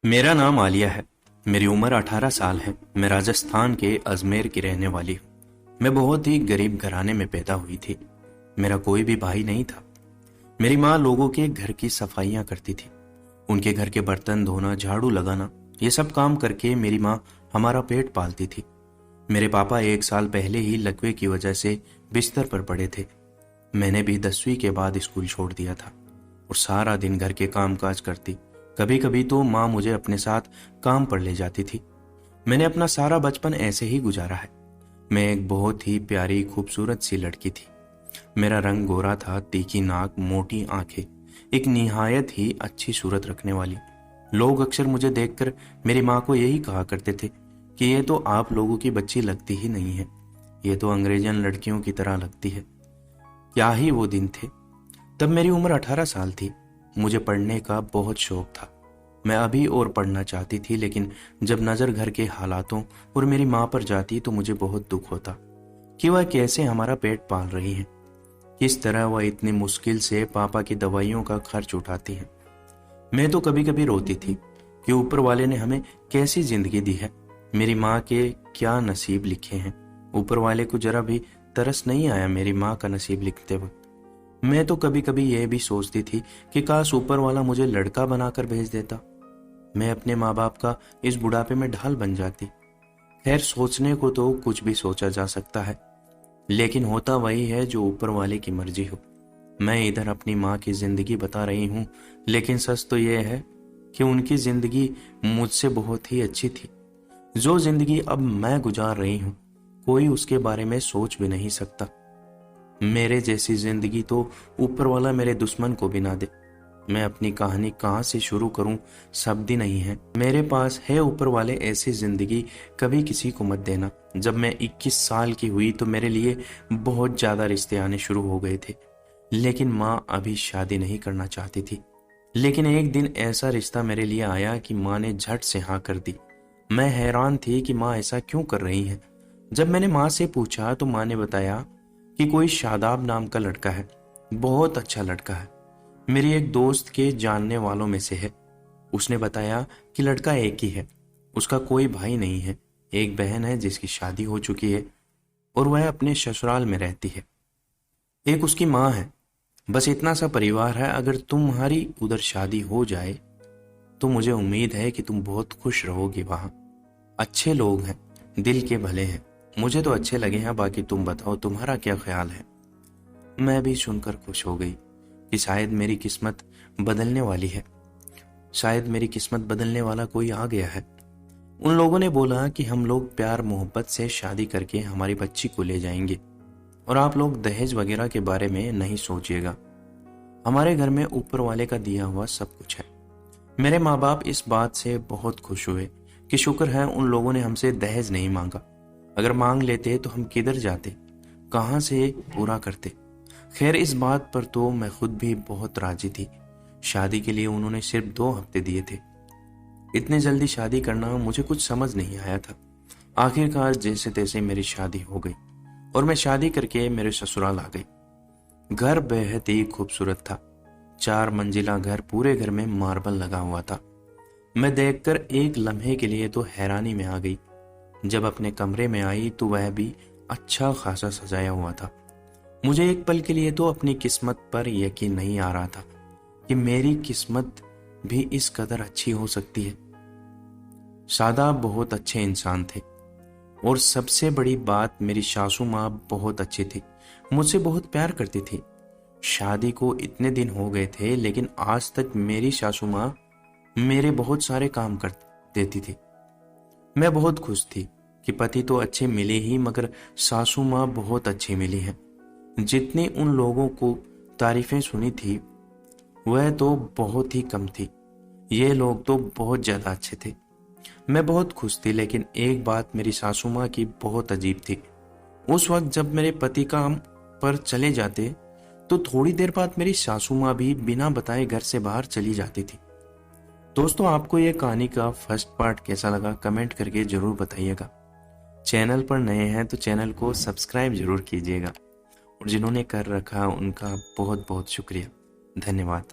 मेरा नाम आलिया है। मेरी उम्र 18 साल है। मैं राजस्थान के अजमेर की रहने वाली हूँ। मैं बहुत ही गरीब घराने में पैदा हुई थी। मेरा कोई भी भाई नहीं था। मेरी माँ लोगों के घर की सफाइयाँ करती थी। उनके घर के बर्तन धोना, झाड़ू लगाना, ये सब काम करके मेरी माँ हमारा पेट पालती थी। मेरे पापा 1 साल पहले ही लकवे की वजह से बिस्तर पर पड़े थे। मैंने भी 10वीं के बाद स्कूल छोड़ दिया था और सारा दिन घर के काम काज करती। कभी कभी तो माँ मुझे अपने साथ काम पर ले जाती थी। मैंने अपना सारा बचपन ऐसे ही गुजारा है। मैं एक बहुत ही प्यारी खूबसूरत सी लड़की थी। मेरा रंग गोरा था, तीखी नाक, मोटी आंखें, एक निहायत ही अच्छी सूरत रखने वाली। लोग अक्सर मुझे देखकर मेरी माँ को यही कहा करते थे कि ये तो आप लोगों की बच्ची लगती ही नहीं है, ये तो अंग्रेजन लड़कियों की तरह लगती है। क्या ही वो दिन थे। तब मेरी उम्र 18 साल थी। मुझे पढ़ने का बहुत शौक था। मैं अभी और पढ़ना चाहती थी, लेकिन जब नज़र घर के हालातों और मेरी माँ पर जाती तो मुझे बहुत दुख होता कि वह कैसे हमारा पेट पाल रही है, किस तरह वह इतनी मुश्किल से पापा की दवाइयों का खर्च उठाती है। मैं तो कभी कभी रोती थी कि ऊपर वाले ने हमें कैसी जिंदगी दी है। मेरी माँ के क्या नसीब लिखे हैं। ऊपर वाले को जरा भी तरस नहीं आया मेरी माँ का नसीब लिखते वक्त। मैं तो कभी कभी यह भी सोचती थी कि काश ऊपर वाला मुझे लड़का बनाकर भेज देता। मैं अपने माँ बाप का इस बुढ़ापे में ढाल बन जाती। खैर, सोचने को तो कुछ भी सोचा जा सकता है, लेकिन होता वही है जो ऊपर वाले की मर्जी हो। मैं इधर अपनी माँ की जिंदगी बता रही हूँ, लेकिन सच तो यह है कि उनकी जिंदगी मुझसे बहुत ही अच्छी थी। जो जिंदगी अब मैं गुजार रही हूँ, कोई उसके बारे में सोच भी नहीं सकता। मेरे जैसी जिंदगी तो ऊपर वाला मेरे दुश्मन को भी ना दे। मैं अपनी कहानी कहाँ से शुरू करूं, शब्द ही नहीं है मेरे पास। है ऊपर वाले, ऐसी जिंदगी कभी किसी को मत देना। जब मैं 21 साल की हुई तो मेरे लिए बहुत ज्यादा रिश्ते आने शुरू हो गए थे, लेकिन माँ अभी शादी नहीं करना चाहती थी। लेकिन एक दिन ऐसा रिश्ता मेरे लिए आया कि माँ ने झट से हाँ कर दी। मैं हैरान थी कि माँ ऐसा क्यों कर रही है। जब मैंने माँ से पूछा तो माँ ने बताया कि कोई शादाब नाम का लड़का है, बहुत अच्छा लड़का है, मेरी एक दोस्त के जानने वालों में से है। उसने बताया कि लड़का एक ही है, उसका कोई भाई नहीं है। एक बहन है जिसकी शादी हो चुकी है और वह अपने ससुराल में रहती है। एक उसकी माँ है। बस इतना सा परिवार है। अगर तुम्हारी उधर शादी हो जाए तो मुझे उम्मीद है कि तुम बहुत खुश रहोगी वहां। अच्छे लोग हैं, दिल के भले हैं। मुझे तो अच्छे लगे हैं, बाकी तुम बताओ तुम्हारा क्या ख्याल है। मैं भी सुनकर खुश हो गई कि शायद मेरी किस्मत बदलने वाली है, शायद मेरी किस्मत बदलने वाला कोई आ गया है। उन लोगों ने बोला कि हम लोग प्यार मोहब्बत से शादी करके हमारी बच्ची को ले जाएंगे और आप लोग दहेज वगैरह के बारे में नहीं सोचिएगा। हमारे घर में ऊपर वाले का दिया हुआ सब कुछ है। मेरे माँ बाप इस बात से बहुत खुश हुए कि शुक्र है उन लोगों ने हमसे दहेज नहीं मांगा। अगर मांग लेते तो हम किधर जाते, कहां से पूरा करते। खैर, इस बात पर तो मैं खुद भी बहुत राजी थी। शादी के लिए उन्होंने सिर्फ 2 हफ्ते दिए थे। इतने जल्दी शादी करना मुझे कुछ समझ नहीं आया था। आखिरकार जैसे तैसे मेरी शादी हो गई और मैं शादी करके मेरे ससुराल आ गई। घर बेहद ही खूबसूरत था। 4 मंजिला घर, पूरे घर में मार्बल लगा हुआ था। मैं देखकर एक लम्हे के लिए तो हैरानी में आ गई। जब अपने कमरे में आई तो वह भी अच्छा खासा सजाया हुआ था। मुझे एक पल के लिए तो अपनी किस्मत पर यकीन नहीं आ रहा था कि मेरी किस्मत भी इस कदर अच्छी हो सकती है। शादाब बहुत अच्छे इंसान थे और सबसे बड़ी बात, मेरी सासू माँ बहुत अच्छी थी, मुझसे बहुत प्यार करती थी। शादी को इतने दिन हो गए थे, लेकिन आज तक मेरी सासू माँ मेरे बहुत सारे काम कर देती थी। मैं बहुत खुश थी कि पति तो अच्छे मिले ही, मगर सासू माँ बहुत अच्छी मिली है। जितनी उन लोगों को तारीफें सुनी थी वह तो बहुत ही कम थी। ये लोग तो बहुत ज्यादा अच्छे थे। मैं बहुत खुश थी, लेकिन एक बात मेरी सासू माँ की बहुत अजीब थी। उस वक्त जब मेरे पति काम पर चले जाते तो थोड़ी देर बाद मेरी सासू माँ भी बिना बताए घर से बाहर चली जाती थी। दोस्तों, आपको यह कहानी का फर्स्ट पार्ट कैसा लगा कमेंट करके जरूर बताइएगा। चैनल पर नए हैं तो चैनल को सब्सक्राइब जरूर कीजिएगा और जिन्होंने कर रखा उनका बहुत बहुत शुक्रिया। धन्यवाद।